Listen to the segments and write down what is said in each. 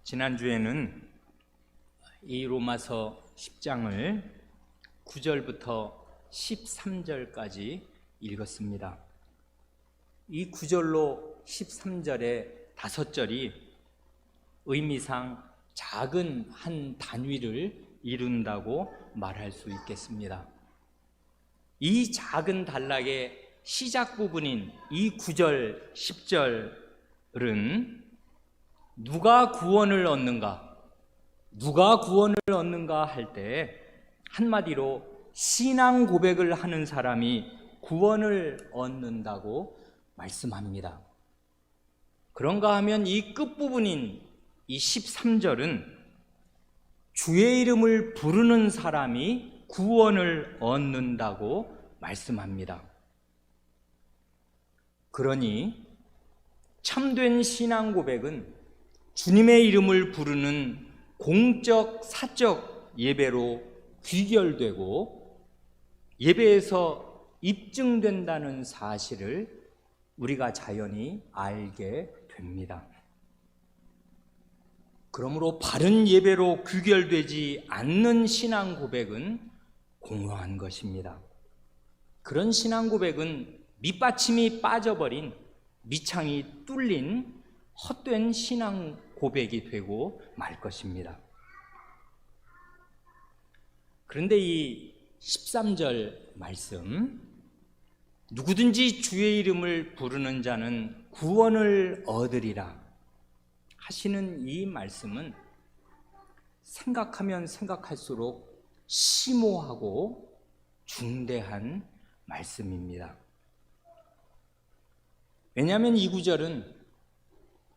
지난주에는 이 로마서 10장을 9절부터 13절까지 읽었습니다. 이 9절로 13절의 5절이 의미상 작은 한 단위를 이룬다고 말할 수 있겠습니다. 이 작은 단락의 시작 부분인 이 9절, 10절은 누가 구원을 얻는가? 누가 구원을 얻는가 할 때 한마디로 신앙 고백을 하는 사람이 구원을 얻는다고 말씀합니다. 그런가 하면 이 끝부분인 이 13절은 주의 이름을 부르는 사람이 구원을 얻는다고 말씀합니다. 그러니 참된 신앙 고백은 주님의 이름을 부르는 공적, 사적 예배로 귀결되고 예배에서 입증된다는 사실을 우리가 자연히 알게 됩니다. 그러므로 바른 예배로 귀결되지 않는 신앙 고백은 공허한 것입니다. 그런 신앙 고백은 밑받침이 빠져버린, 밑창이 뚫린 헛된 신앙 고백이 되고 말 것입니다. 그런데 이 13절 말씀, 누구든지 주의 이름을 부르는 자는 구원을 얻으리라 하시는 이 말씀은 생각하면 생각할수록 심오하고 중대한 말씀입니다. 왜냐하면 이 구절은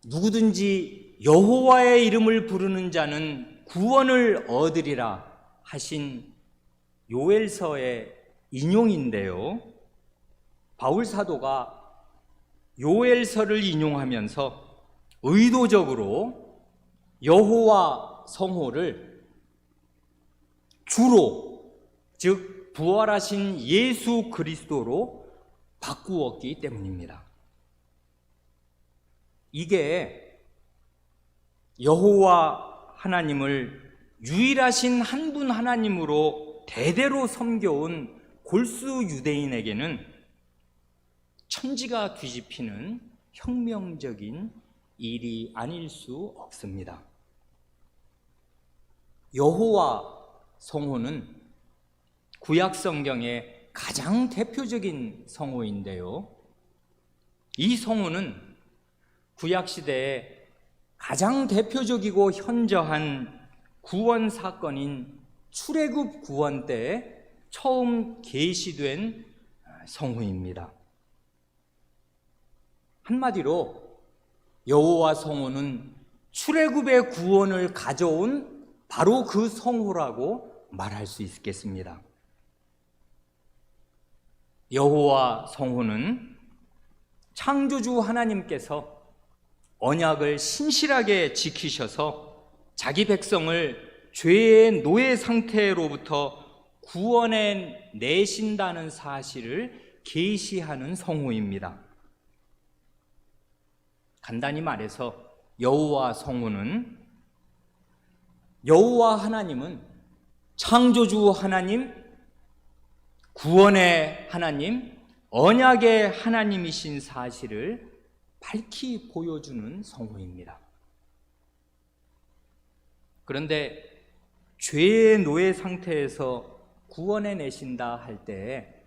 누구든지 여호와의 이름을 부르는 자는 구원을 얻으리라 하신 요엘서의 인용인데요, 바울 사도가 요엘서를 인용하면서 의도적으로 여호와 성호를 주로, 즉 부활하신 예수 그리스도로 바꾸었기 때문입니다. 이게 여호와 하나님을 유일하신 한 분 하나님으로 대대로 섬겨온 골수 유대인에게는 천지가 뒤집히는 혁명적인 일이 아닐 수 없습니다. 여호와 성호는 구약 성경의 가장 대표적인 성호인데요, 이 성호는 구약 시대에 가장 대표적이고 현저한 구원 사건인 출애굽 구원 때 처음 계시된 성호입니다. 한마디로 여호와 성호는 출애굽의 구원을 가져온 바로 그 성호라고 말할 수 있겠습니다. 여호와 성호는 창조주 하나님께서 언약을 신실하게 지키셔서 자기 백성을 죄의 노예 상태로부터 구원해 내신다는 사실을 계시하는 성호입니다. 간단히 말해서 여호와 성호는, 여호와 하나님은 창조주 하나님, 구원의 하나님, 언약의 하나님이신 사실을 밝히 보여주는 성호입니다. 그런데 죄의 노예 상태에서 구원해 내신다 할 때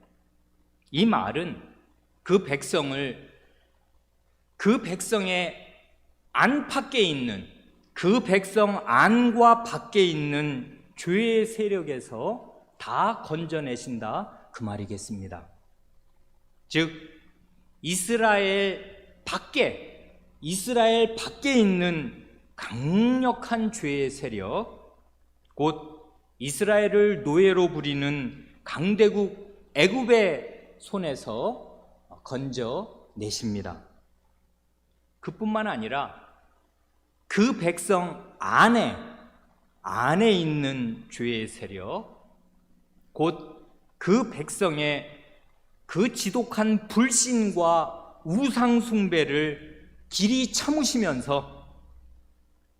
이 말은 그 백성을 그 백성의 안팎에 있는, 그 백성 안과 밖에 있는 죄의 세력에서 다 건져내신다 그 말이겠습니다. 즉 이스라엘 밖에 있는 강력한 죄의 세력, 곧 이스라엘을 노예로 부리는 강대국 애굽의 손에서 건져내십니다. 그뿐만 아니라 그 백성 안에 있는 죄의 세력, 곧 그 백성의 그 지독한 불신과 우상 숭배를 길이 참으시면서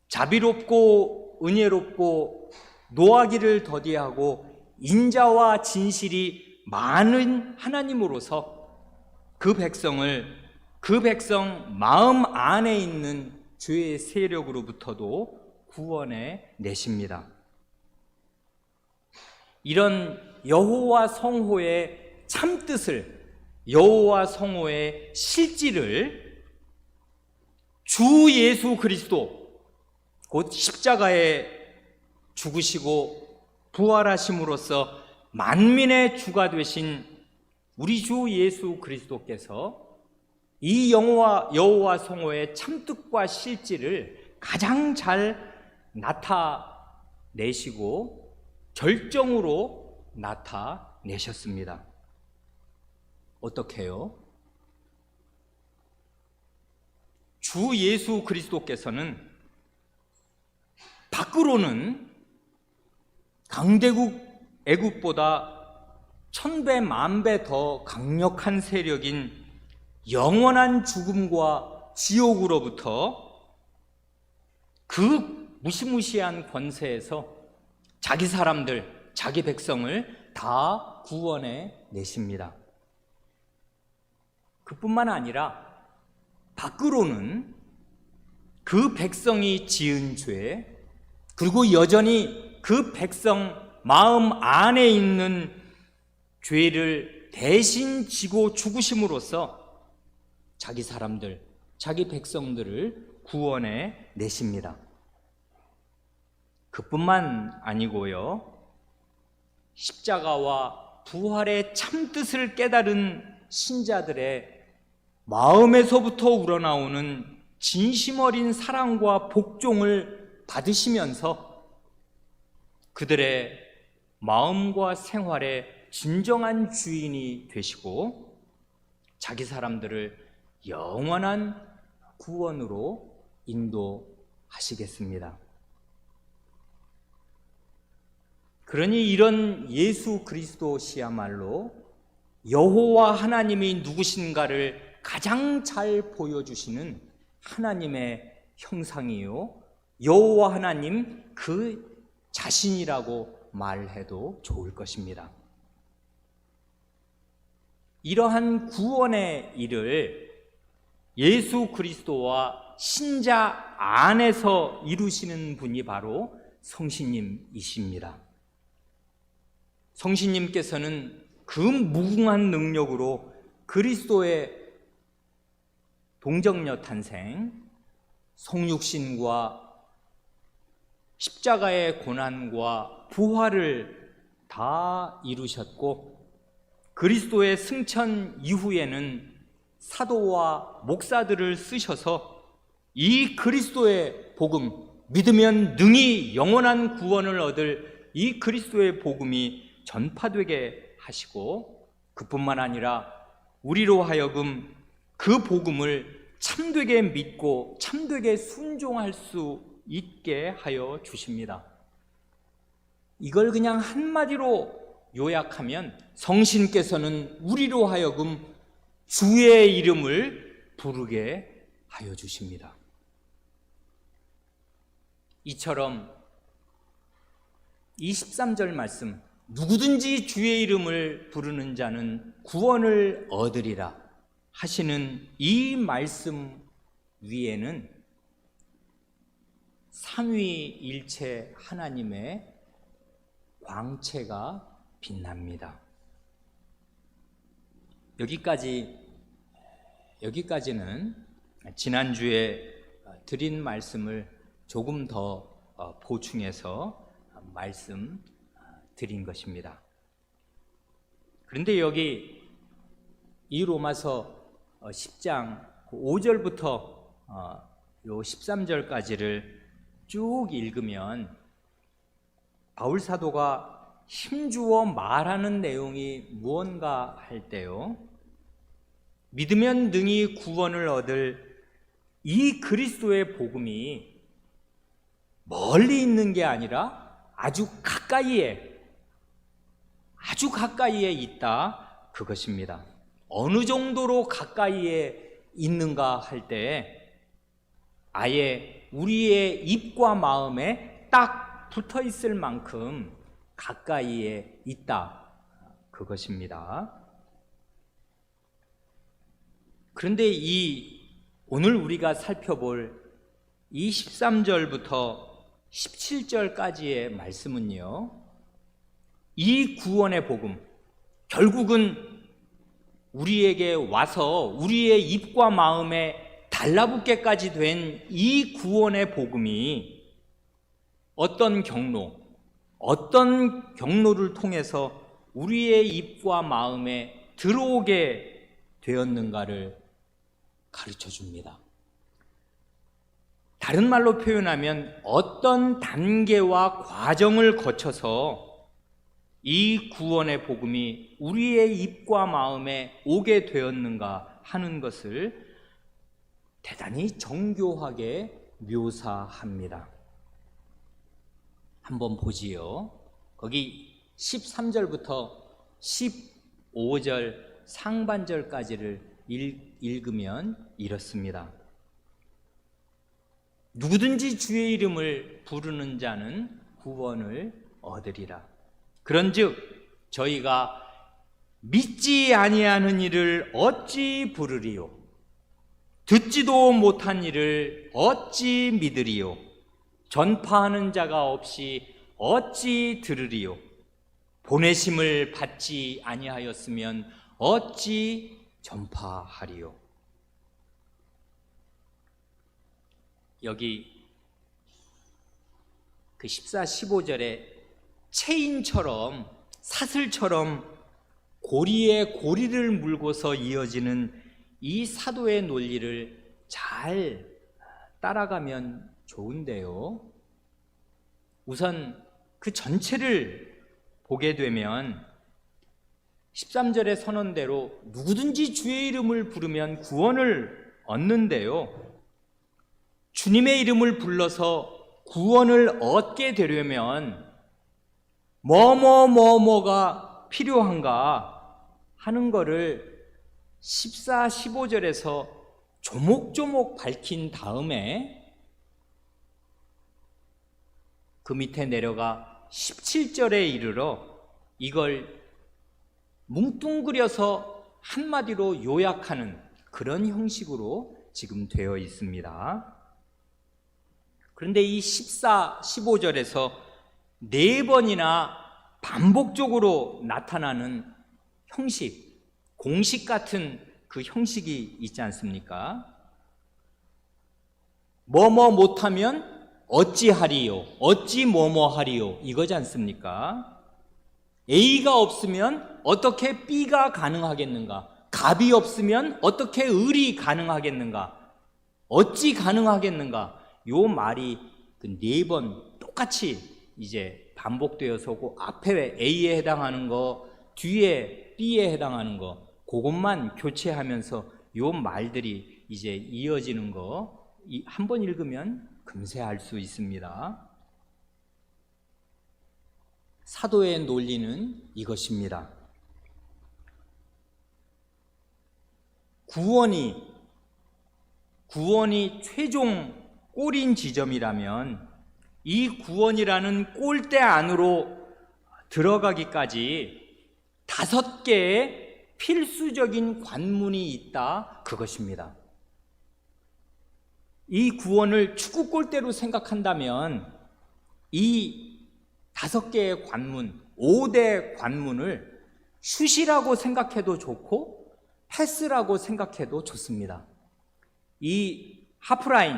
자비롭고 은혜롭고 노하기를 더디하고 인자와 진실이 많은 하나님으로서 그 백성 마음 안에 있는 죄의 세력으로부터도 구원해 내십니다. 이런 여호와 성호의 참뜻을, 여호와 성호의 실질을 주 예수 그리스도 곧 십자가에 죽으시고 부활하심으로써 만민의 주가 되신 우리 주 예수 그리스도께서 이 여호와 성호의 참뜻과 실질을 가장 잘 나타내시고 절정으로 나타내셨습니다. 어떻게요? 주 예수 그리스도께서는 밖으로는 강대국 애굽보다 1000배 만배 더 강력한 세력인 영원한 죽음과 지옥으로부터 그 무시무시한 권세에서 자기 사람들, 자기 백성을 다 구원해 내십니다. 그뿐만 아니라 밖으로는 그 백성이 지은 죄, 그리고 여전히 그 백성 마음 안에 있는 죄를 대신 지고 죽으심으로써 자기 사람들, 자기 백성들을 구원해 내십니다. 그뿐만 아니고요, 십자가와 부활의 참뜻을 깨달은 신자들의 마음에서부터 우러나오는 진심 어린 사랑과 복종을 받으시면서 그들의 마음과 생활의 진정한 주인이 되시고 자기 사람들을 영원한 구원으로 인도하시겠습니다. 그러니 이런 예수 그리스도시야말로 여호와 하나님이 누구신가를 가장 잘 보여주시는 하나님의 형상이요, 여호와 하나님 그 자신이라고 말해도 좋을 것입니다. 이러한 구원의 일을 예수 그리스도와 신자 안에서 이루시는 분이 바로 성신님이십니다. 성신님께서는 그 무궁한 능력으로 그리스도의 동정녀 탄생, 성육신과 십자가의 고난과 부활을 다 이루셨고, 그리스도의 승천 이후에는 사도와 목사들을 쓰셔서 이 그리스도의 복음, 믿으면 능히 영원한 구원을 얻을 이 그리스도의 복음이 전파되게 하시고, 그뿐만 아니라 우리로 하여금 그 복음을 참되게 믿고 참되게 순종할 수 있게 하여 주십니다. 이걸 그냥 한마디로 요약하면 성신께서는 우리로 하여금 주의 이름을 부르게 하여 주십니다. 이처럼 23절 말씀, 누구든지 주의 이름을 부르는 자는 구원을 얻으리라 하시는 이 말씀 위에는 삼위일체 하나님의 광채가 빛납니다. 여기까지는 지난주에 드린 말씀을 조금 더 보충해서 말씀 드린 것입니다. 그런데 여기 이 로마서 10장 5절부터 요 13절까지를 쭉 읽으면 바울 사도가 힘주어 말하는 내용이 무언가 할 때요, 믿으면 능히 구원을 얻을 이 그리스도의 복음이 멀리 있는 게 아니라 아주 가까이에 있다, 그것입니다. 어느 정도로 가까이에 있는가 할 때 아예 우리의 입과 마음에 딱 붙어 있을 만큼 가까이에 있다. 그것입니다. 그런데 오늘 우리가 살펴볼 이 13절부터 17절까지의 말씀은요, 이 구원의 복음, 결국은 우리에게 와서 우리의 입과 마음에 달라붙게까지 된 이 구원의 복음이 어떤 경로를 통해서 우리의 입과 마음에 들어오게 되었는가를 가르쳐 줍니다. 다른 말로 표현하면 어떤 단계와 과정을 거쳐서 이 구원의 복음이 우리의 입과 마음에 오게 되었는가 하는 것을 대단히 정교하게 묘사합니다. 한번 보지요. 거기 13절부터 15절 상반절까지를 읽으면 이렇습니다. 누구든지 주의 이름을 부르는 자는 구원을 얻으리라. 그런즉 저희가 믿지 아니하는 이를 어찌 부르리요? 듣지도 못한 이를 어찌 믿으리요? 전파하는 자가 없이 어찌 들으리요? 보내심을 받지 아니하였으면 어찌 전파하리요? 여기 그 14, 15절에 체인처럼 사슬처럼 고리에 고리를 물고서 이어지는 이 사도의 논리를 잘 따라가면 좋은데요. 우선 그 전체를 보게 되면 13절의 선언대로 누구든지 주의 이름을 부르면 구원을 얻는데요. 주님의 이름을 불러서 구원을 얻게 되려면 뭐가 필요한가 하는 거를 14, 15절에서 조목조목 밝힌 다음에 그 밑에 내려가 17절에 이르러 이걸 뭉뚱그려서 한마디로 요약하는 그런 형식으로 지금 되어 있습니다. 그런데 이 14, 15절에서 4번이나 반복적으로 나타나는 형식, 공식 같은 그 형식이 있지 않습니까? 뭐뭐 못하면 어찌하리요? 어찌 뭐뭐하리요? 이거지 않습니까? A가 없으면 어떻게 B가 가능하겠는가? 갑이 없으면 어떻게 을이 가능하겠는가? 어찌 가능하겠는가? 요 말이 그 4번 똑같이 이제 반복되어서고 앞에 A에 해당하는 거, 뒤에 B에 해당하는 거, 그것만 교체하면서 요 말들이 이제 이어지는 거 한 번 읽으면 금세 알 수 있습니다. 사도의 논리는 이것입니다. 구원이 최종 골인 지점이라면 이 구원이라는 골대 안으로 들어가기까지 5개의 필수적인 관문이 있다, 그것입니다. 이 구원을 축구 골대로 생각한다면 이 5개의 관문, 5대 관문을 슛이라고 생각해도 좋고 패스라고 생각해도 좋습니다. 이 하프라인,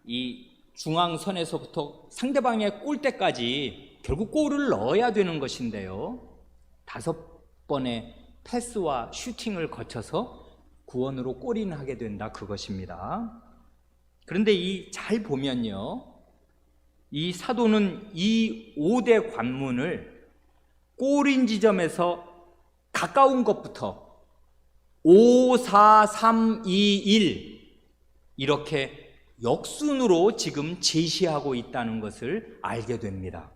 이 중앙선에서부터 상대방의 골대까지 결국 골을 넣어야 되는 것인데요, 5번의 패스와 슈팅을 거쳐서 구원으로 골인하게 된다, 그것입니다. 그런데 잘 보면요, 이 사도는 이 5대 관문을 골인 지점에서 가까운 것부터 5, 4, 3, 2, 1 이렇게 역순으로 지금 제시하고 있다는 것을 알게 됩니다.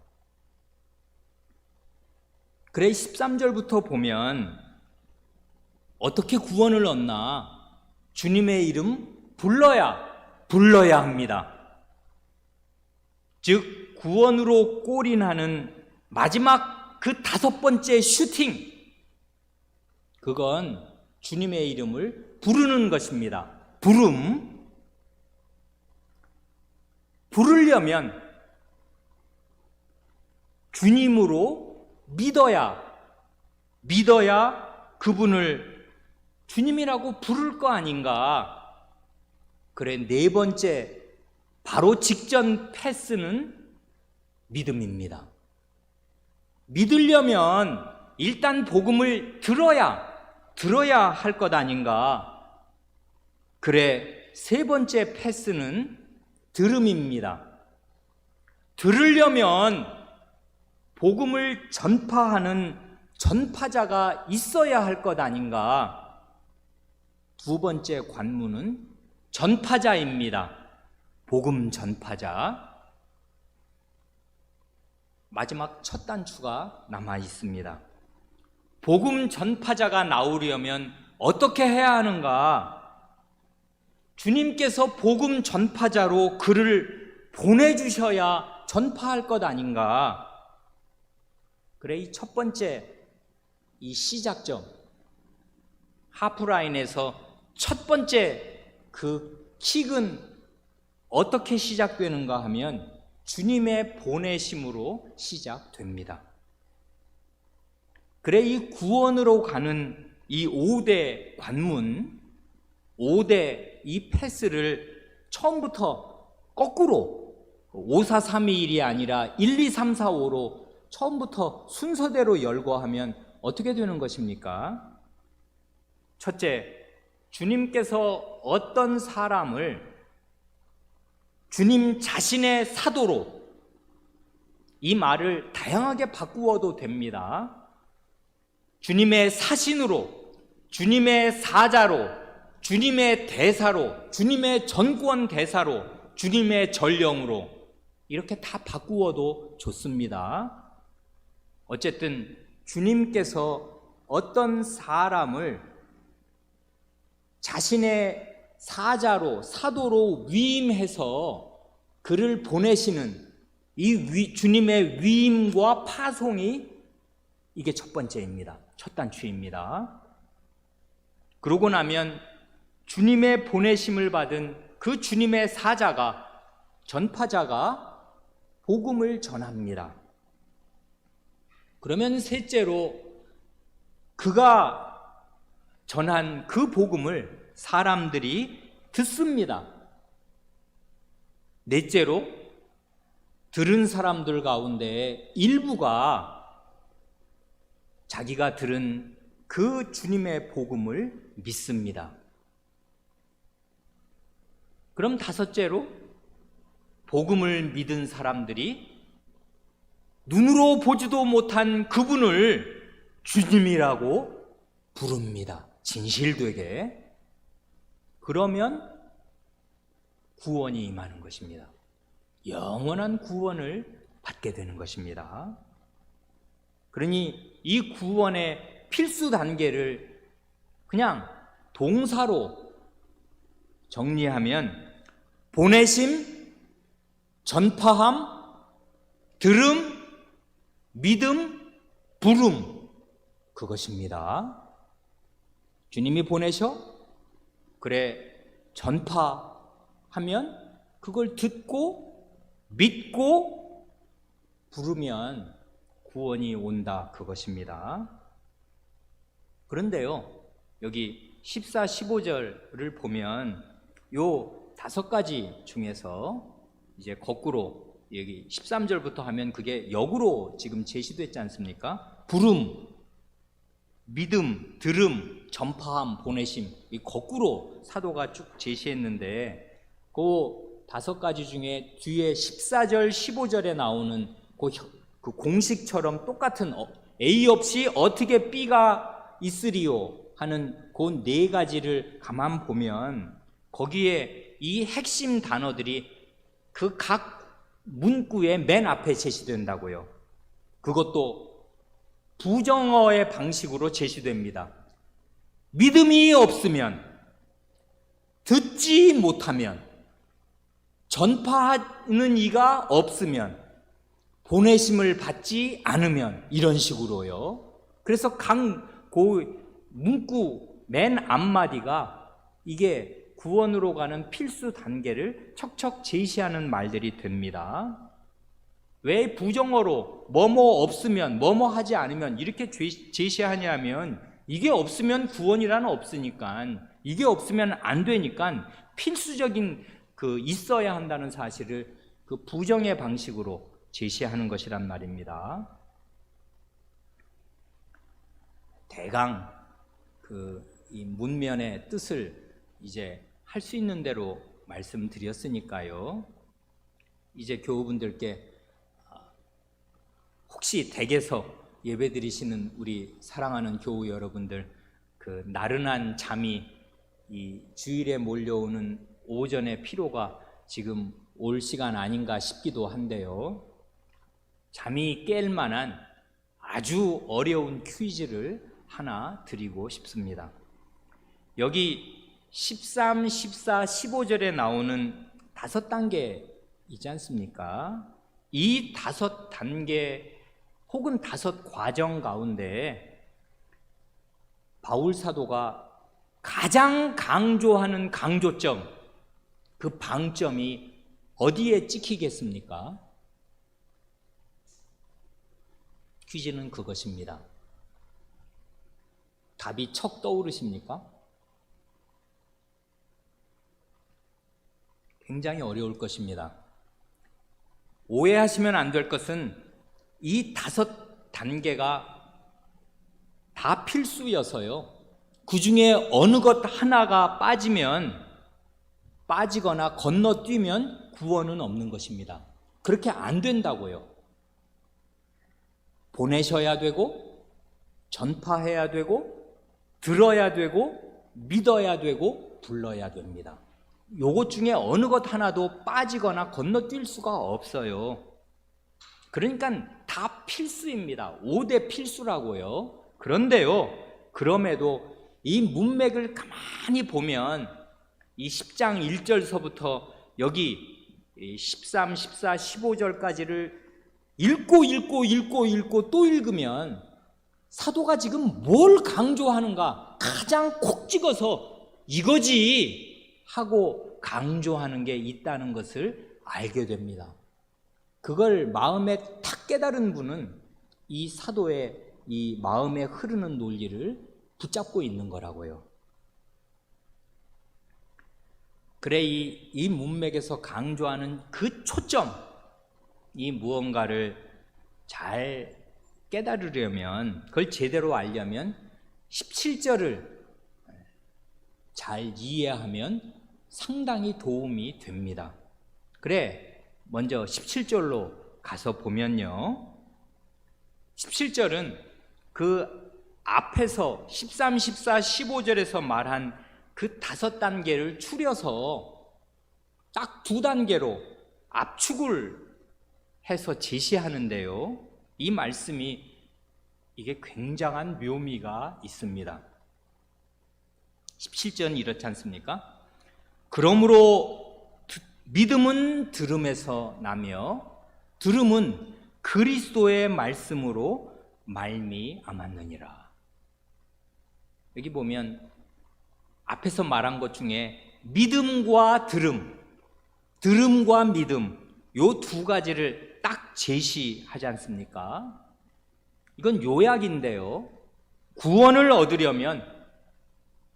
그래 13절부터 보면 어떻게 구원을 얻나? 주님의 이름 불러야 합니다. 즉 구원으로 골인하는 마지막 그 5번째 슈팅, 그건 주님의 이름을 부르는 것입니다. 부르려면 주님으로 믿어야 그분을 주님이라고 부를 거 아닌가. 그래, 4번째 바로 직전 패스는 믿음입니다. 믿으려면 일단 복음을 들어야 할 것 아닌가. 그래, 3번째 패스는 들음입니다. 들으려면 복음을 전파하는 전파자가 있어야 할 것 아닌가. 2번째 관문은 전파자입니다. 복음 전파자. 마지막 첫 단추가 남아 있습니다. 복음 전파자가 나오려면 어떻게 해야 하는가? 주님께서 복음 전파자로 그를 보내주셔야 전파할 것 아닌가? 그래, 이 첫 번째, 이 시작점, 하프라인에서 첫 번째 그 킥은 어떻게 시작되는가 하면 주님의 보내심으로 시작됩니다. 그래, 이 구원으로 가는 이 5대 관문, 5대 이 패스를 처음부터 거꾸로 5, 4, 3, 2, 1이 아니라 1, 2, 3, 4, 5로 처음부터 순서대로 열거 하면 어떻게 되는 것입니까? 첫째, 주님께서 어떤 사람을 주님 자신의 사도로, 이 말을 다양하게 바꾸어도 됩니다. 주님의 사신으로, 주님의 사자로, 주님의 대사로, 주님의 전권 대사로, 주님의 전령으로 이렇게 다 바꾸어도 좋습니다. 어쨌든 주님께서 어떤 사람을 자신의 사자로, 사도로 위임해서 그를 보내시는 이 주님의 위임과 파송이, 이게 첫 번째입니다. 첫 단추입니다. 그러고 나면 주님의 보내심을 받은 그 주님의 사자가, 전파자가 복음을 전합니다. 그러면 셋째로, 그가 전한 그 복음을 사람들이 듣습니다. 넷째로, 들은 사람들 가운데 일부가 자기가 들은 그 주님의 복음을 믿습니다. 그럼 다섯째로, 복음을 믿은 사람들이 눈으로 보지도 못한 그분을 주님이라고 부릅니다. 진실되게. 그러면 구원이 임하는 것입니다. 영원한 구원을 받게 되는 것입니다. 그러니 이 구원의 필수 단계를 그냥 동사로 정리하면 보내심, 전파함, 들음, 믿음, 부름, 그것입니다. 주님이 보내셔? 그래, 전파하면 그걸 듣고 믿고 부르면 구원이 온다, 그것입니다. 그런데요, 여기 14, 15절을 보면 요 5가지 중에서 이제 거꾸로 여기 13절부터 하면 그게 역으로 지금 제시됐지 않습니까? 부름, 믿음, 들음, 전파함, 보내심, 이 거꾸로 사도가 쭉 제시했는데 그 5가지 중에 뒤에 14절, 15절에 나오는 그 공식처럼 똑같은 A 없이 어떻게 B가 있으리요 하는 그 4가지를 가만 보면 거기에 이 핵심 단어들이 그 각 문구의 맨 앞에 제시된다고요. 그것도 부정어의 방식으로 제시됩니다. 믿음이 없으면, 듣지 못하면, 전파하는 이가 없으면, 보내심을 받지 않으면, 이런 식으로요. 그래서 문구 맨 앞마디가 이게 구원으로 가는 필수 단계를 척척 제시하는 말들이 됩니다. 왜 부정어로 뭐뭐 없으면, 뭐뭐 하지 않으면 이렇게 제시하냐면, 이게 없으면 구원이란 없으니까, 이게 없으면 안 되니까 필수적인 있어야 한다는 사실을 부정의 방식으로 제시하는 것이란 말입니다. 대강 이 문면의 뜻을 이제 할 수 있는 대로 말씀드렸으니까요. 이제 교우분들께 혹시 댁에서 예배드리시는 우리 사랑하는 교우 여러분들, 나른한 잠이 이 주일에 몰려오는 오전의 피로가 지금 올 시간 아닌가 싶기도 한데요. 잠이 깰 만한 아주 어려운 퀴즈를 하나 드리고 싶습니다. 여기 13, 14, 15절에 나오는 5단계 있지 않습니까? 이 5단계 혹은 5과정 가운데 바울 사도가 가장 강조하는 강조점, 그 방점이 어디에 찍히겠습니까? 퀴즈는 그것입니다. 답이 척 떠오르십니까? 굉장히 어려울 것입니다. 오해하시면 안 될 것은 이 5단계가 다 필수여서요. 그 중에 어느 것 하나가 빠지거나 건너뛰면 구원은 없는 것입니다. 그렇게 안 된다고요. 보내셔야 되고, 전파해야 되고, 들어야 되고, 믿어야 되고, 불러야 됩니다. 요것 중에 어느 것 하나도 빠지거나 건너뛸 수가 없어요. 그러니까 다 필수입니다. 5대 필수라고요. 그런데요, 그럼에도 이 문맥을 가만히 보면 이 10장 1절서부터 여기 13, 14, 15절까지를 읽고 또 읽으면 사도가 지금 뭘 강조하는가 가장 콕 찍어서 이거지 하고 강조하는 게 있다는 것을 알게 됩니다. 그걸 마음에 탁 깨달은 분은 이 사도의 이 마음에 흐르는 논리를 붙잡고 있는 거라고요. 그래, 이 문맥에서 강조하는 그 초점, 이 무언가를 잘 깨달으려면, 그걸 제대로 알려면 17절을 잘 이해하면 상당히 도움이 됩니다. 그래, 먼저 17절로 가서 보면요, 17절은 그 앞에서 13, 14, 15절에서 말한 그 5단계를 추려서 딱 2단계로 압축을 해서 제시하는데요, 이 말씀이 이게 굉장한 묘미가 있습니다. 17절은 이렇지 않습니까? 그러므로 믿음은 들음에서 나며 들음은 그리스도의 말씀으로 말미암았느니라. 여기 보면 앞에서 말한 것 중에 믿음과 들음, 들음과 믿음, 요 2가지를 딱 제시하지 않습니까? 이건 요약인데요, 구원을 얻으려면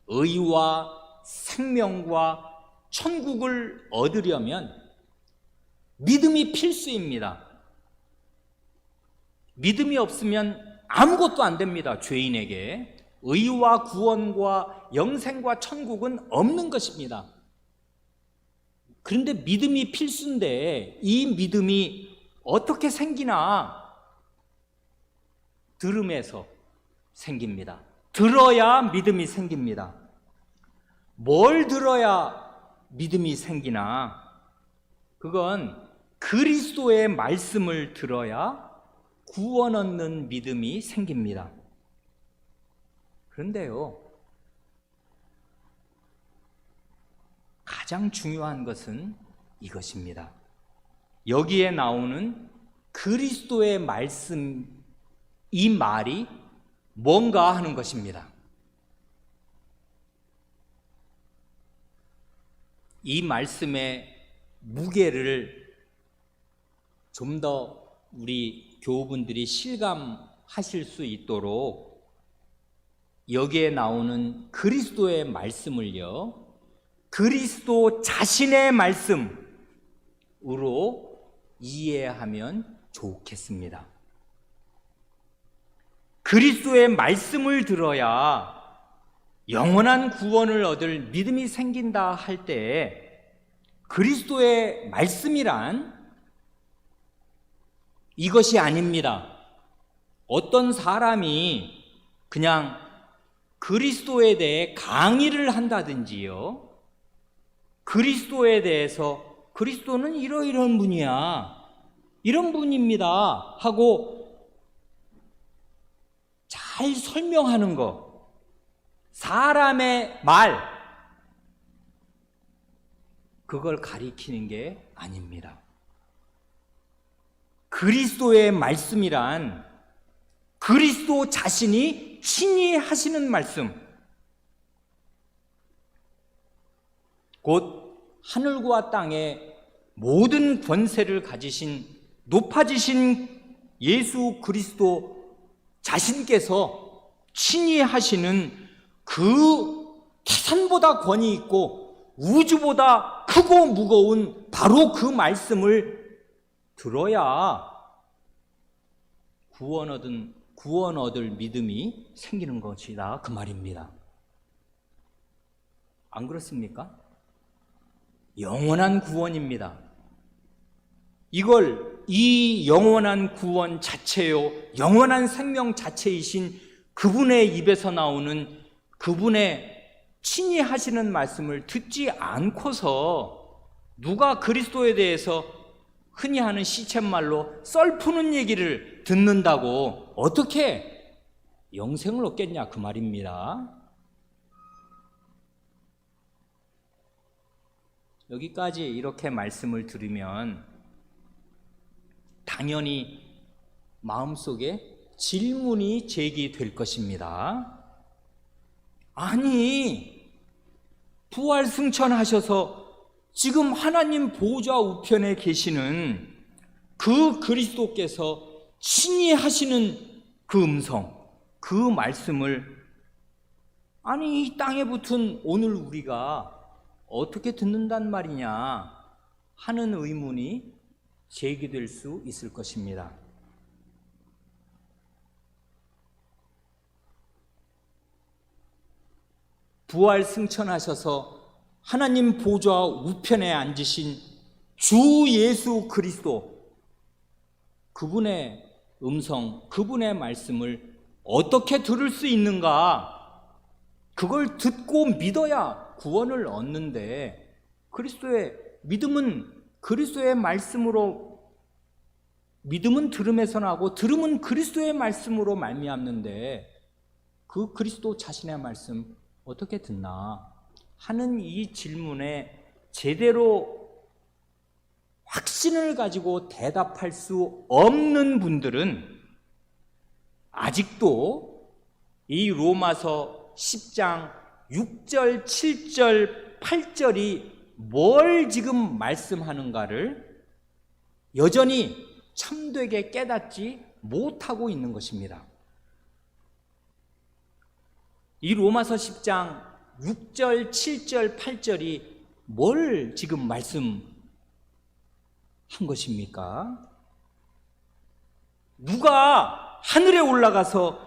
의와 생명과 천국을 얻으려면 믿음이 필수입니다. 믿음이 없으면 아무것도 안 됩니다. 죄인에게 의와 구원과 영생과 천국은 없는 것입니다. 그런데 믿음이 필수인데 이 믿음이 어떻게 생기나? 들음에서 생깁니다. 들어야 믿음이 생깁니다. 뭘 들어야 믿음이 생기나? 그건 그리스도의 말씀을 들어야 구원 얻는 믿음이 생깁니다. 그런데요, 가장 중요한 것은 이것입니다. 여기에 나오는 그리스도의 말씀, 이 말이 뭔가 하는 것입니다. 이 말씀의 무게를 좀 더 우리 교우분들이 실감하실 수 있도록 여기에 나오는 그리스도의 말씀을요, 그리스도 자신의 말씀으로 이해하면 좋겠습니다. 그리스도의 말씀을 들어야 영원한 구원을 얻을 믿음이 생긴다 할 때, 그리스도의 말씀이란 이것이 아닙니다. 어떤 사람이 그냥 그리스도에 대해 강의를 한다든지요, 그리스도에 대해서 그리스도는 이러이러한 분이야, 이런 분입니다 하고 잘 설명하는 것, 사람의 말, 그걸 가리키는 게 아닙니다. 그리스도의 말씀이란 그리스도 자신이 친히 하시는 말씀, 곧 하늘과 땅의 모든 권세를 가지신 높아지신 예수 그리스도 자신께서 친히 하시는 그 태산보다 권위 있고 우주보다 크고 무거운 바로 그 말씀을 들어야 구원 얻을 믿음이 생기는 것이다, 그 말입니다. 안 그렇습니까? 영원한 구원입니다. 이 영원한 구원 자체요, 영원한 생명 자체이신 그분의 입에서 나오는 그분의 친히 하시는 말씀을 듣지 않고서 누가 그리스도에 대해서 흔히 하는 시쳇말로 썰푸는 얘기를 듣는다고 어떻게 영생을 얻겠냐, 그 말입니다. 여기까지 이렇게 말씀을 들으면 당연히 마음속에 질문이 제기될 것입니다. 아니, 부활 승천하셔서 지금 하나님 보좌 우편에 계시는 그 그리스도께서 친히 하시는 그 음성, 그 말씀을 아니 이 땅에 붙은 오늘 우리가 어떻게 듣는단 말이냐 하는 의문이 제기될 수 있을 것입니다. 부활 승천하셔서 하나님 보좌 우편에 앉으신 주 예수 그리스도, 그분의 음성, 그분의 말씀을 어떻게 들을 수 있는가? 그걸 듣고 믿어야 구원을 얻는데, 그리스도의 믿음은 그리스도의 말씀으로, 믿음은 들음에서 나고 들음은 그리스도의 말씀으로 말미암는데 그 그리스도 자신의 말씀 어떻게 듣나 하는 이 질문에 제대로 확신을 가지고 대답할 수 없는 분들은 아직도 이 로마서 10장 6절, 7절, 8절이 뭘 지금 말씀하는가를 여전히 참되게 깨닫지 못하고 있는 것입니다. 이 로마서 10장 6절, 7절, 8절이 뭘 지금 말씀한 것입니까? 누가 하늘에 올라가서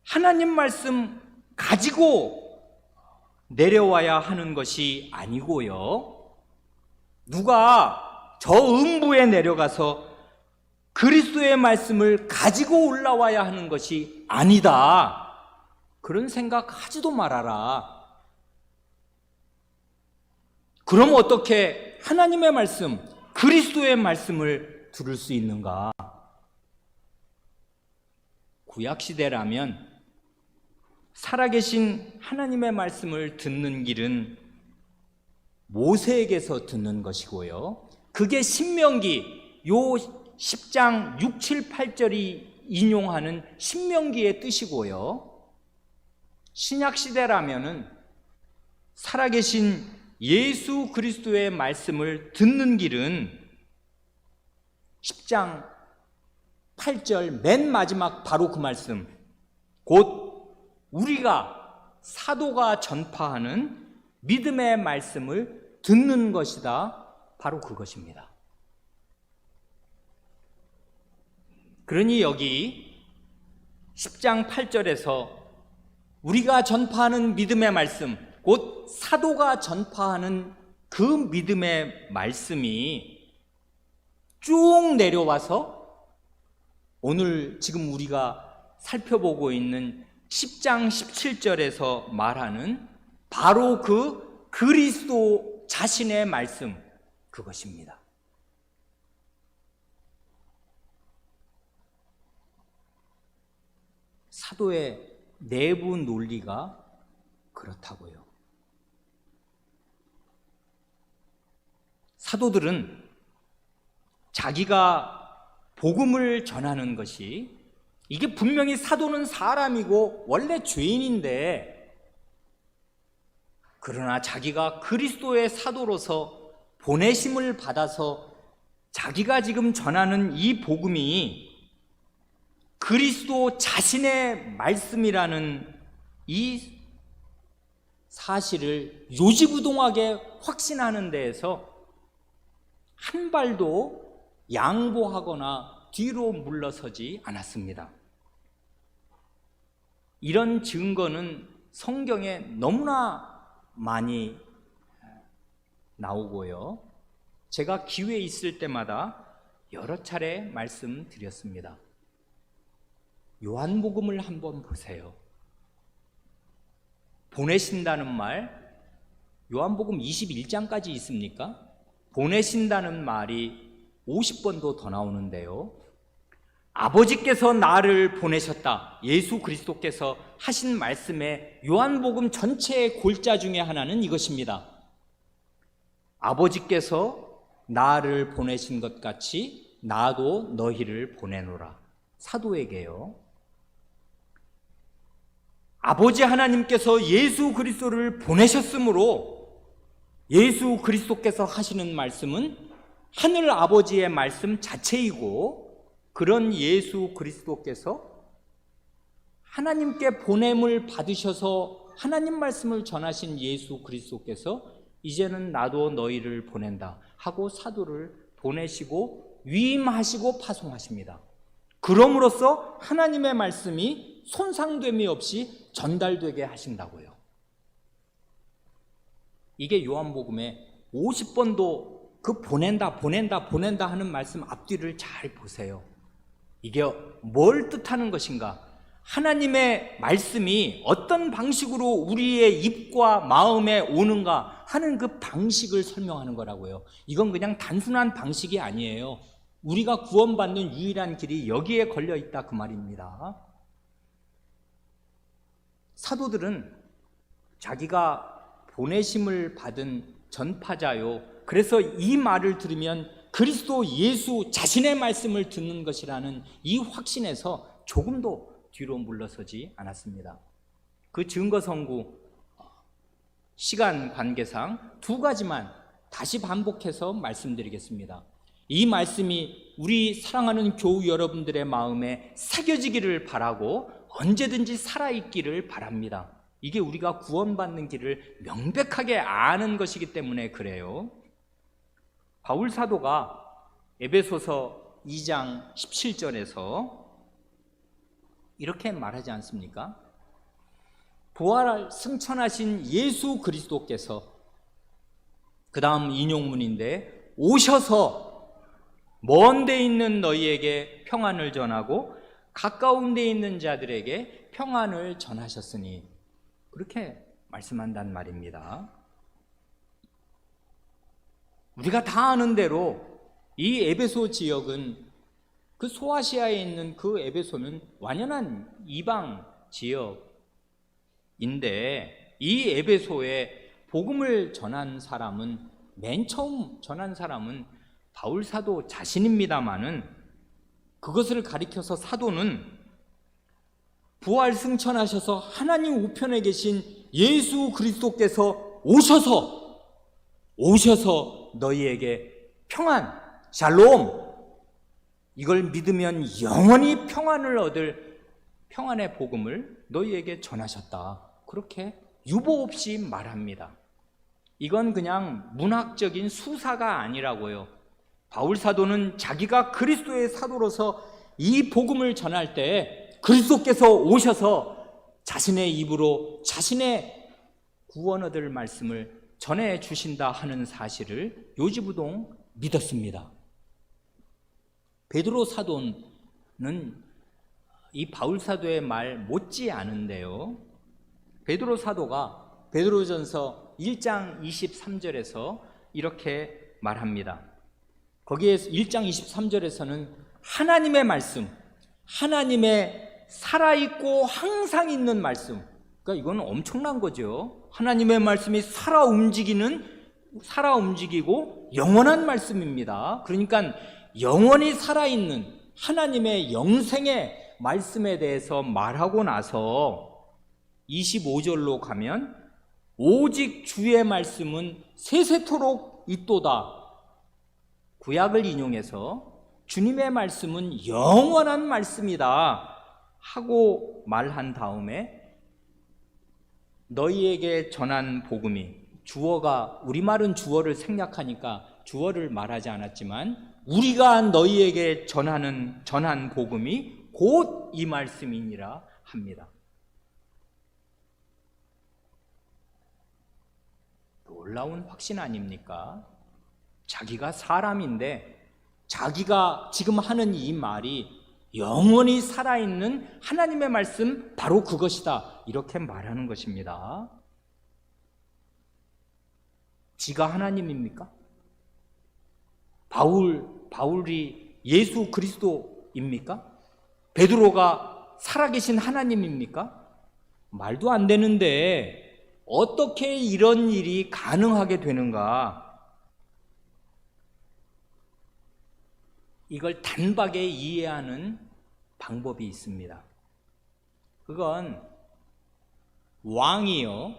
하나님 말씀 가지고 내려와야 하는 것이 아니고요, 누가 저 음부에 내려가서 그리스도의 말씀을 가지고 올라와야 하는 것이 아니다, 그런 생각하지도 말아라. 그럼 어떻게 하나님의 말씀, 그리스도의 말씀을 들을 수 있는가? 구약시대라면 살아계신 하나님의 말씀을 듣는 길은 모세에게서 듣는 것이고요. 그게 신명기 요 10장 6, 7, 8절이 인용하는 신명기의 뜻이고요. 신약시대라면은 살아계신 예수 그리스도의 말씀을 듣는 길은 10장 8절 맨 마지막 바로 그 말씀, 곧 우리가 사도가 전파하는 믿음의 말씀을 듣는 것이다. 바로 그것입니다. 그러니 여기 10장 8절에서 우리가 전파하는 믿음의 말씀, 곧 사도가 전파하는 그 믿음의 말씀이 쭉 내려와서 오늘 지금 우리가 살펴보고 있는 10장 17절에서 말하는 바로 그 그리스도 자신의 말씀, 그것입니다. 사도의 내부 논리가 그렇다고요. 사도들은 자기가 복음을 전하는 것이, 이게 분명히 사도는 사람이고 원래 죄인인데, 그러나 자기가 그리스도의 사도로서 보내심을 받아서 자기가 지금 전하는 이 복음이 그리스도 자신의 말씀이라는 이 사실을 요지부동하게 확신하는 데에서 한 발도 양보하거나 뒤로 물러서지 않았습니다. 이런 증거는 성경에 너무나 많이 나오고요. 제가 기회 있을 때마다 여러 차례 말씀드렸습니다. 요한복음을 한번 보세요. 보내신다는 말, 요한복음 21장까지 있습니까? 보내신다는 말이 50번도 더 나오는데요. 아버지께서 나를 보내셨다, 예수 그리스도께서 하신 말씀의 요한복음 전체의 골자 중에 하나는 이것입니다. 아버지께서 나를 보내신 것 같이 나도 너희를 보내노라. 사도에게요. 아버지 하나님께서 예수 그리스도를 보내셨으므로 예수 그리스도께서 하시는 말씀은 하늘 아버지의 말씀 자체이고, 그런 예수 그리스도께서 하나님께 보냄을 받으셔서 하나님 말씀을 전하신 예수 그리스도께서 이제는 나도 너희를 보낸다 하고 사도를 보내시고 위임하시고 파송하십니다. 그럼으로써 하나님의 말씀이 손상됨이 없이 전달되게 하신다고요. 이게 요한복음에 50번도 그 보낸다 하는 말씀 앞뒤를 잘 보세요. 이게 뭘 뜻하는 것인가? 하나님의 말씀이 어떤 방식으로 우리의 입과 마음에 오는가 하는 그 방식을 설명하는 거라고요. 이건 그냥 단순한 방식이 아니에요. 우리가 구원받는 유일한 길이 여기에 걸려 있다, 그 말입니다. 사도들은 자기가 보내심을 받은 전파자요, 그래서 이 말을 들으면 그리스도 예수 자신의 말씀을 듣는 것이라는 이 확신에서 조금도 뒤로 물러서지 않았습니다. 그 증거 선고, 시간 관계상 두 가지만 다시 반복해서 말씀드리겠습니다. 이 말씀이 우리 사랑하는 교우 여러분들의 마음에 새겨지기를 바라고 언제든지 살아있기를 바랍니다. 이게 우리가 구원받는 길을 명백하게 아는 것이기 때문에 그래요. 바울 사도가 에베소서 2장 17절에서 이렇게 말하지 않습니까? 부활 승천하신 예수 그리스도께서, 그 다음 인용문인데, 오셔서 먼 데 있는 너희에게 평안을 전하고 가까운 데 있는 자들에게 평안을 전하셨으니, 그렇게 말씀한단 말입니다. 우리가 다 아는 대로 이 에베소 지역은, 그 소아시아에 있는 그 에베소는 완연한 이방 지역인데, 이 에베소에 복음을 전한 사람은, 맨 처음 전한 사람은 바울 사도 자신입니다마는, 그것을 가리켜서 사도는 부활 승천하셔서 하나님 우편에 계신 예수 그리스도께서 오셔서 너희에게 평안, 샬롬, 이걸 믿으면 영원히 평안을 얻을 평안의 복음을 너희에게 전하셨다. 그렇게 유보 없이 말합니다. 이건 그냥 문학적인 수사가 아니라고요. 바울 사도는 자기가 그리스도의 사도로서 이 복음을 전할 때 그리스도께서 오셔서 자신의 입으로 자신의 구원 얻을 말씀을 전해 주신다 하는 사실을 요지부동 믿었습니다. 베드로 사도는 이 바울 사도의 말 못지 않은데요. 베드로 사도가 베드로전서 1장 23절에서 이렇게 말합니다. 거기에 1장 23절에서는 하나님의 말씀, 하나님의 살아있고 항상 있는 말씀, 그러니까 이건 엄청난 거죠. 하나님의 말씀이 살아 움직이고 영원한 말씀입니다. 그러니까 영원히 살아있는 하나님의 영생의 말씀에 대해서 말하고 나서 25절로 가면 오직 주의 말씀은 세세토록 있도다. 구약을 인용해서 주님의 말씀은 영원한 말씀이다 하고 말한 다음에 너희에게 전한 복음이, 주어가, 우리말은 주어를 생략하니까 주어를 말하지 않았지만 우리가 너희에게 전한 복음이 곧 이 말씀이니라 합니다. 놀라운 확신 아닙니까? 자기가 사람인데 자기가 지금 하는 이 말이 영원히 살아있는 하나님의 말씀, 바로 그것이다, 이렇게 말하는 것입니다. 지가 하나님입니까? 바울이 예수 그리스도입니까? 베드로가 살아계신 하나님입니까? 말도 안 되는데 어떻게 이런 일이 가능하게 되는가? 이걸 단박에 이해하는 방법이 있습니다. 그건 왕이요,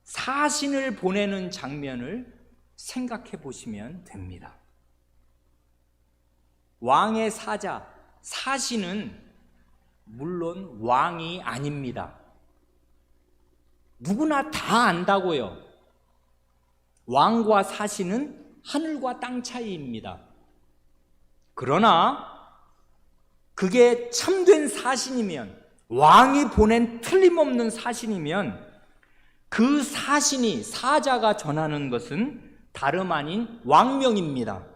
사신을 보내는 장면을 생각해 보시면 됩니다. 왕의 사자, 사신은 물론 왕이 아닙니다. 누구나 다 안다고요. 왕과 사신은 하늘과 땅 차이입니다. 그러나 그게 참된 사신이면, 왕이 보낸 틀림없는 사신이면, 그 사신이, 사자가 전하는 것은 다름 아닌 왕명입니다.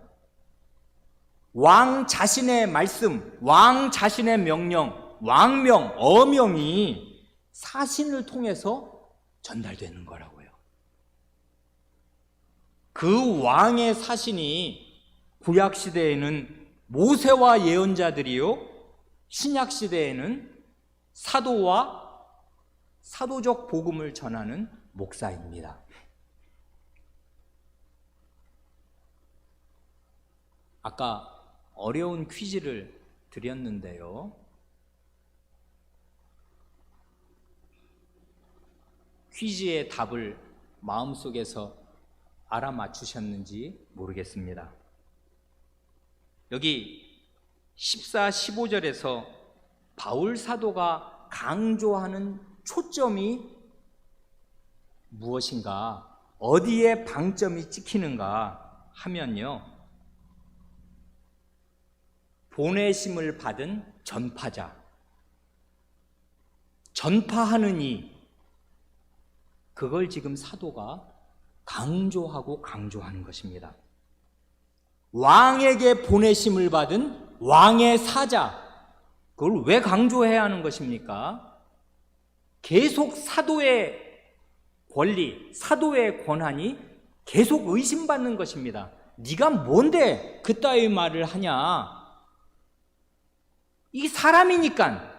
왕 자신의 말씀, 왕 자신의 명령, 왕명, 어명이 사신을 통해서 전달되는 거라고요. 그 왕의 사신이 구약시대에는 모세와 예언자들이요, 신약시대에는 사도와 사도적 복음을 전하는 목사입니다. 아까 어려운 퀴즈를 드렸는데요. 퀴즈의 답을 마음속에서 알아맞추셨는지 모르겠습니다. 여기 14, 15절에서 바울 사도가 강조하는 초점이 무엇인가, 어디에 방점이 찍히는가 하면요, 보내심을 받은 전파자, 전파하는 이, 그걸 지금 사도가 강조하는 것입니다. 왕에게 보내심을 받은 왕의 사자, 그걸 왜 강조해야 하는 것입니까? 계속 사도의 권리, 사도의 권한이 계속 의심받는 것입니다. 네가 뭔데 그따위 말을 하냐? 이 사람이니까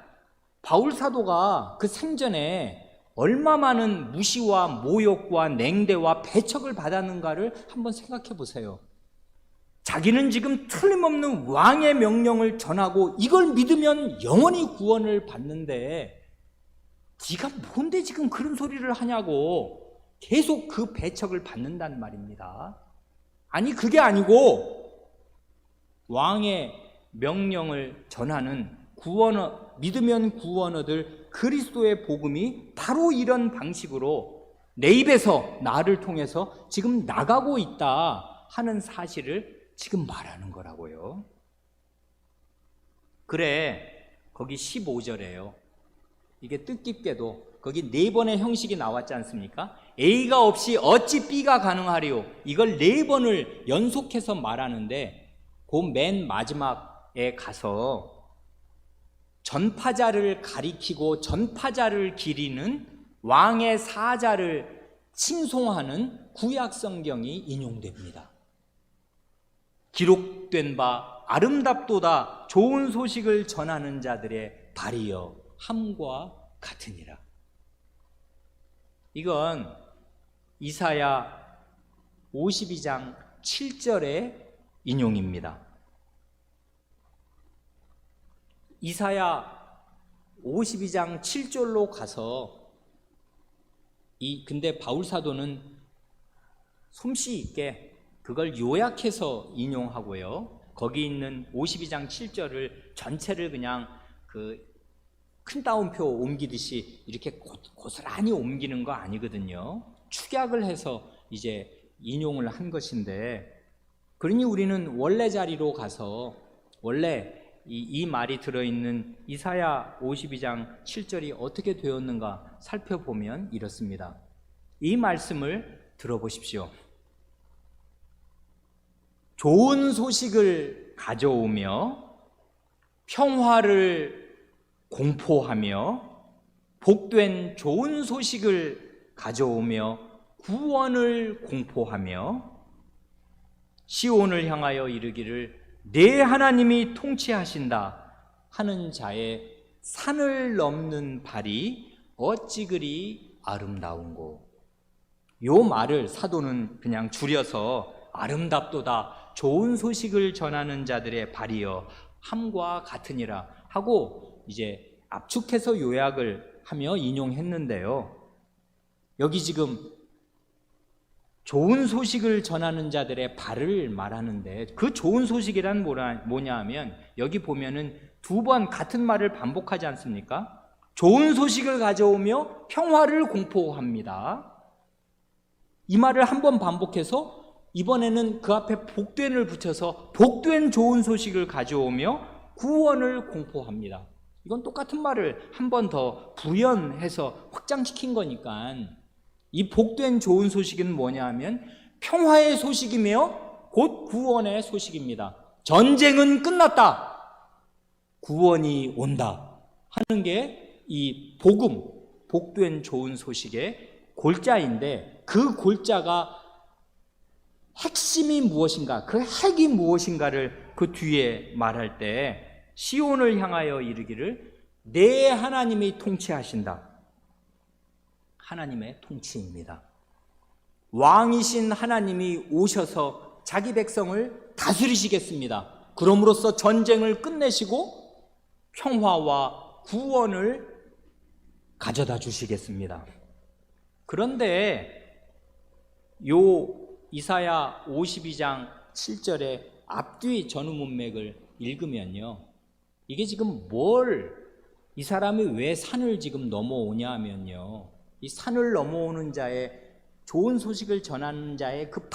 바울 사도가 그 생전에 얼마 많은 무시와 모욕과 냉대와 배척을 받았는가를 한번 생각해 보세요. 자기는 지금 틀림없는 왕의 명령을 전하고 이걸 믿으면 영원히 구원을 받는데 네가 뭔데 지금 그런 소리를 하냐고 계속 그 배척을 받는단 말입니다. 아니 그게 아니고 왕의 명령을 전하는 믿으면 구원 얻을 그리스도의 복음이 바로 이런 방식으로 내 입에서 나를 통해서 지금 나가고 있다 하는 사실을 지금 말하는 거라고요. 그래, 거기 15절에요. 이게 뜻깊게도 거기 4번의 형식이 나왔지 않습니까? A가 없이 어찌 B가 가능하리요? 이걸 4번을 연속해서 말하는데 그 맨 마지막에 가서 전파자를 가리키고 전파자를 기리는 왕의 사자를 칭송하는 구약 성경이 인용됩니다. 기록된 바 아름답도다 좋은 소식을 전하는 자들의 발이여 함과 같으니라. 이건 이사야 52장 7절의 인용입니다. 이사야 52장 7절로 가서 근데 바울 사도는 솜씨 있게 그걸 요약해서 인용하고요. 거기 있는 52장 7절을 전체를 그냥 그 큰 따옴표 옮기듯이 이렇게 고스란히 옮기는 거 아니거든요. 축약을 해서 이제 인용을 한 것인데, 그러니 우리는 원래 자리로 가서 원래 이 말이 들어있는 이사야 52장 7절이 어떻게 되었는가 살펴보면 이렇습니다. 이 말씀을 들어보십시오. 좋은 소식을 가져오며 평화를 공포하며 복된 좋은 소식을 가져오며 구원을 공포하며 시온을 향하여 이르기를 내 하나님이 통치하신다 하는 자의 산을 넘는 발이 어찌 그리 아름다운고. 요 말을 사도는 그냥 줄여서 아름답도다 좋은 소식을 전하는 자들의 발이여 함과 같으니라 하고 이제 압축해서 요약을 하며 인용했는데요. 여기 지금 좋은 소식을 전하는 자들의 발을 말하는데 그 좋은 소식이란 뭐냐 하면 여기 보면은 2번 같은 말을 반복하지 않습니까? 좋은 소식을 가져오며 평화를 공포합니다. 이 말을 한 번 반복해서 이번에는 그 앞에 복된을 붙여서 복된 좋은 소식을 가져오며 구원을 공포합니다. 이건 똑같은 말을 한 번 더 부연해서 확장시킨 거니까 이 복된 좋은 소식은 뭐냐 하면 평화의 소식이며 곧 구원의 소식입니다. 전쟁은 끝났다, 구원이 온다 하는 게 이 복음, 복된 좋은 소식의 골자인데 그 골자가 핵심이 무엇인가, 그 핵이 무엇인가를 그 뒤에 말할 때 시온을 향하여 이르기를 내 하나님이 통치하신다. 하나님의 통치입니다. 왕이신 하나님이 오셔서 자기 백성을 다스리시겠습니다. 그럼으로써 전쟁을 끝내시고 평화와 구원을 가져다 주시겠습니다. 그런데 요 이사야 52장 7절의 앞뒤 전후 문맥을 읽으면요, 이게 지금 이 사람이 왜 산을 지금 넘어오냐 하면요, 이 산을 넘어오는 자의 좋은 소식을 전하는 자의 그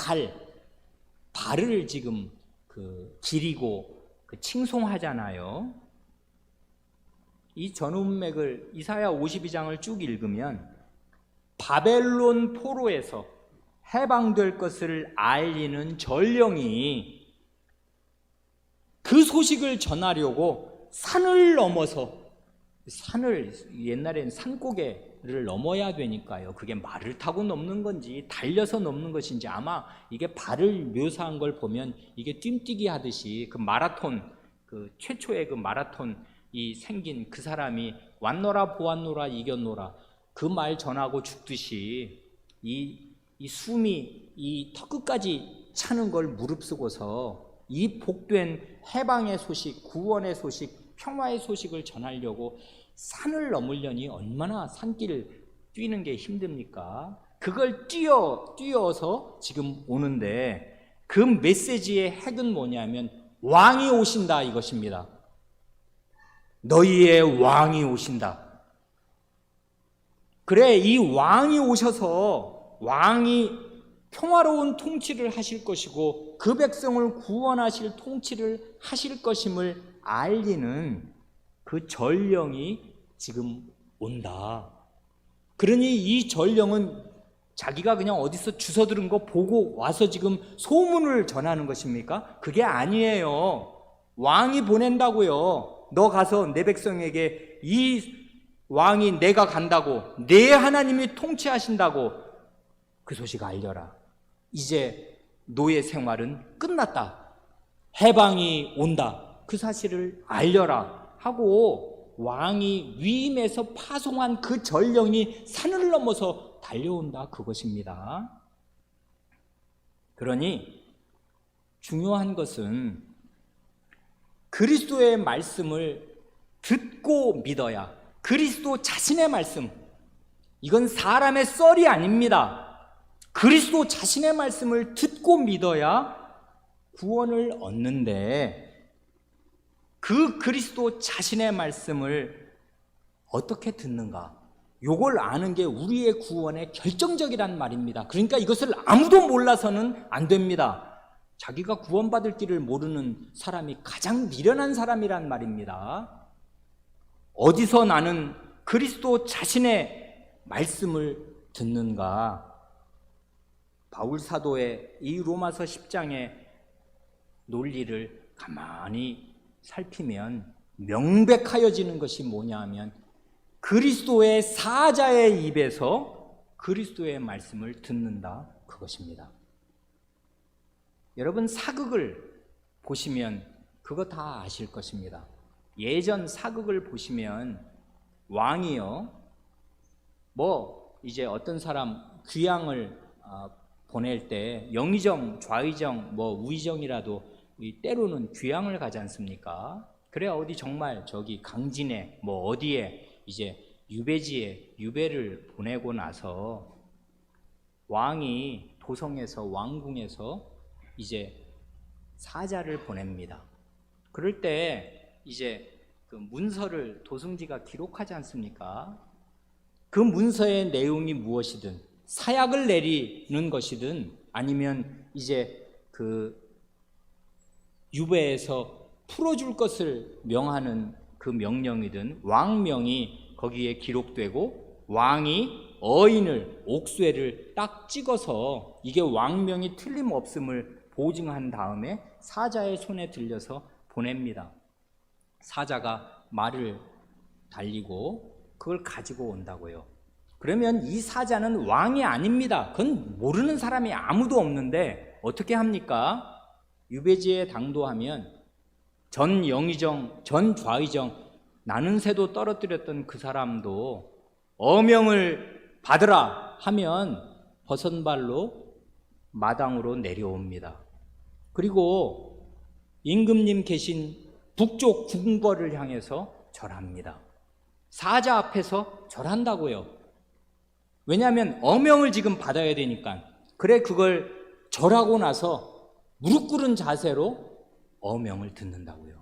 발을 지금 기리고 칭송하잖아요. 이 전문맥을 이사야 52장을 쭉 읽으면 바벨론 포로에서 해방될 것을 알리는 전령이 그 소식을 전하려고 산을 넘어서 옛날엔 산고개를 넘어야 되니까요. 그게 말을 타고 넘는 건지 달려서 넘는 것인지 아마 이게 발을 묘사한 걸 보면 이게 뜀뛰기 하듯이 마라톤 최초의 마라톤이 생긴 그 사람이 왔노라 보았노라 이겼노라 그 말 전하고 죽듯이 이 숨이 이 턱끝까지 차는 걸 무릅쓰고서 이 복된 해방의 소식, 구원의 소식, 평화의 소식을 전하려고 산을 넘으려니 얼마나 산길을 뛰는 게 힘듭니까? 그걸 뛰어서 지금 오는데 그 메시지의 핵은 뭐냐면 왕이 오신다 이것입니다. 너희의 왕이 오신다. 그래, 이 왕이 오셔서 왕이 평화로운 통치를 하실 것이고 그 백성을 구원하실 통치를 하실 것임을 알리는 그 전령이 지금 온다. 그러니 이 전령은 자기가 그냥 어디서 주워 들은 거 보고 와서 지금 소문을 전하는 것입니까? 그게 아니에요. 왕이 보낸다고요. 너 가서 내 백성에게 이 왕이 내가 간다고, 내 하나님이 통치하신다고 그 소식 알려라. 이제 노예 생활은 끝났다. 해방이 온다. 그 사실을 알려라 하고 왕이 위임해서 파송한 그 전령이 산을 넘어서 달려온다 그것입니다. 그러니 중요한 것은 그리스도의 말씀을 듣고 믿어야, 그리스도 자신의 말씀, 이건 사람의 썰이 아닙니다. 그리스도 자신의 말씀을 듣고 믿어야 구원을 얻는데 그 그리스도 자신의 말씀을 어떻게 듣는가? 요걸 아는 게 우리의 구원의 결정적이란 말입니다. 그러니까 이것을 아무도 몰라서는 안 됩니다. 자기가 구원받을 길을 모르는 사람이 가장 미련한 사람이란 말입니다. 어디서 나는 그리스도 자신의 말씀을 듣는가? 바울 사도의 이 로마서 10장의 논리를 가만히 살피면 명백하여지는 것이 뭐냐 하면 그리스도의 사자의 입에서 그리스도의 말씀을 듣는다 그것입니다. 여러분 사극을 보시면 그거 다 아실 것입니다. 예전 사극을 보시면 왕이요 이제 어떤 사람 귀양을 보낼 때 영의정, 좌의정, 우의정이라도 때로는 귀양을 가지 않습니까? 그래 어디 정말 저기 강진에 어디에 이제 유배지에 유배를 보내고 나서 왕이 도성에서 왕궁에서 이제 사자를 보냅니다. 그럴 때 이제 그 문서를 도승지가 기록하지 않습니까? 그 문서의 내용이 무엇이든 사약을 내리는 것이든 아니면 이제 그 유배에서 풀어줄 것을 명하는 그 명령이든 왕명이 거기에 기록되고 왕이 어인을 옥쇠를 딱 찍어서 이게 왕명이 틀림없음을 보증한 다음에 사자의 손에 들려서 보냅니다. 사자가 말을 달리고 그걸 가지고 온다고요. 그러면 이 사자는 왕이 아닙니다. 그건 모르는 사람이 아무도 없는데 어떻게 합니까? 유배지에 당도하면 전 영의정, 전 좌의정, 나는 새도 떨어뜨렸던 그 사람도 어명을 받으라 하면 버선발로 마당으로 내려옵니다. 그리고 임금님 계신 북쪽 궁궐을 향해서 절합니다. 사자 앞에서 절한다고요. 왜냐하면 어명을 지금 받아야 되니까. 그래 그걸 절하고 나서 무릎 꿇은 자세로 어명을 듣는다고요.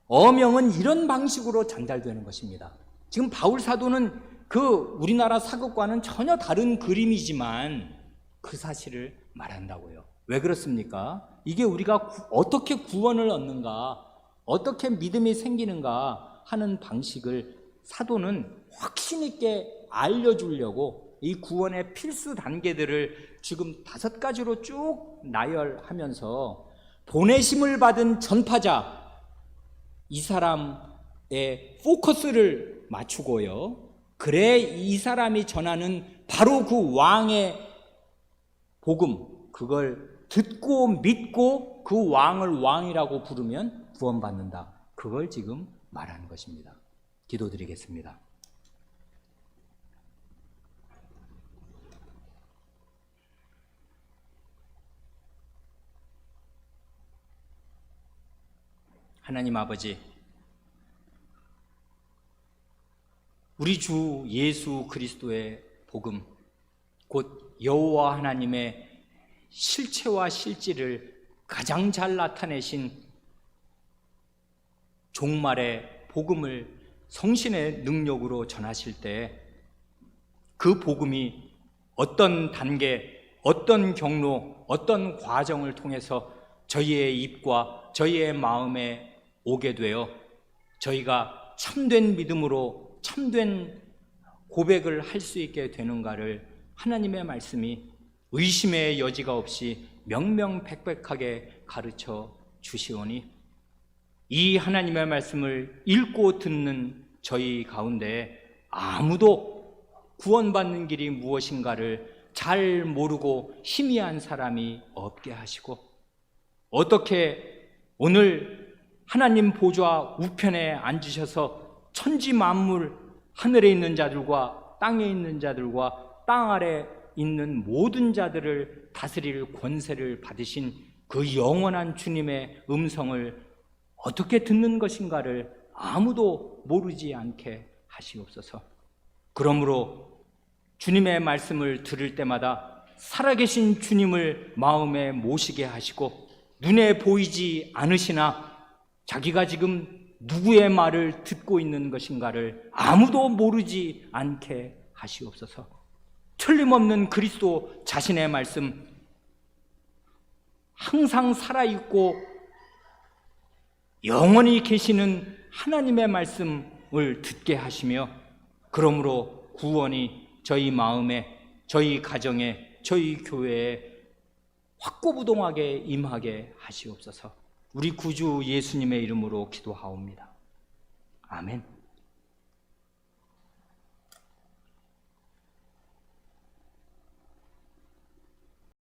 어명은 이런 방식으로 전달되는 것입니다. 지금 바울 사도는 그 우리나라 사극과는 전혀 다른 그림이지만 그 사실을 말한다고요. 왜 그렇습니까? 이게 우리가 어떻게 구원을 얻는가, 어떻게 믿음이 생기는가 하는 방식을 사도는 확신 있게 알려주려고 이 구원의 필수 단계들을 지금 5가지로 쭉 나열하면서 보내심을 받은 전파자, 이 사람의 포커스를 맞추고요. 그래 이 사람이 전하는 바로 그 왕의 복음, 그걸 듣고 믿고 그 왕을 왕이라고 부르면 구원받는다. 그걸 지금 말하는 것입니다. 기도드리겠습니다. 하나님 아버지, 우리 주 예수 그리스도의 복음, 곧 여호와 하나님의 실체와 실질을 가장 잘 나타내신 종말의 복음을 성신의 능력으로 전하실 때 그 복음이 어떤 단계, 어떤 경로, 어떤 과정을 통해서 저희의 입과 저희의 마음에 오게 되어 저희가 참된 믿음으로 참된 고백을 할 수 있게 되는가를 하나님의 말씀이 의심의 여지가 없이 명명백백하게 가르쳐 주시오니 이 하나님의 말씀을 읽고 듣는 저희 가운데 아무도 구원받는 길이 무엇인가를 잘 모르고 희미한 사람이 없게 하시고, 어떻게 오늘 하나님 보좌 우편에 앉으셔서 천지 만물, 하늘에 있는 자들과 땅에 있는 자들과 땅 아래 있는 모든 자들을 다스릴 권세를 받으신 그 영원한 주님의 음성을 어떻게 듣는 것인가를 아무도 모르지 않게 하시옵소서. 그러므로 주님의 말씀을 들을 때마다 살아계신 주님을 마음에 모시게 하시고, 눈에 보이지 않으시나 자기가 지금 누구의 말을 듣고 있는 것인가를 아무도 모르지 않게 하시옵소서. 틀림없는 그리스도 자신의 말씀, 항상 살아있고 영원히 계시는 하나님의 말씀을 듣게 하시며, 그러므로 구원이 저희 마음에, 저희 가정에, 저희 교회에 확고부동하게 임하게 하시옵소서. 우리 구주 예수님의 이름으로 기도하옵니다. 아멘.